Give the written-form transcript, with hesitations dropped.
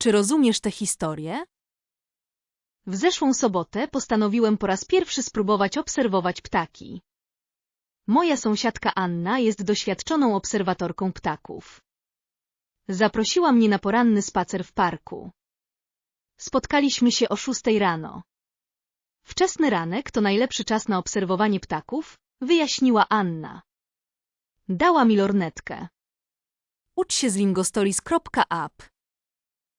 Czy rozumiesz tę historię? W zeszłą sobotę postanowiłem po raz pierwszy spróbować obserwować ptaki. Moja sąsiadka Anna jest doświadczoną obserwatorką ptaków. Zaprosiła mnie na poranny spacer w parku. Spotkaliśmy się o 6 rano. Wczesny ranek to najlepszy czas na obserwowanie ptaków, wyjaśniła Anna. Dała mi lornetkę. Ucz się z lingostories.app.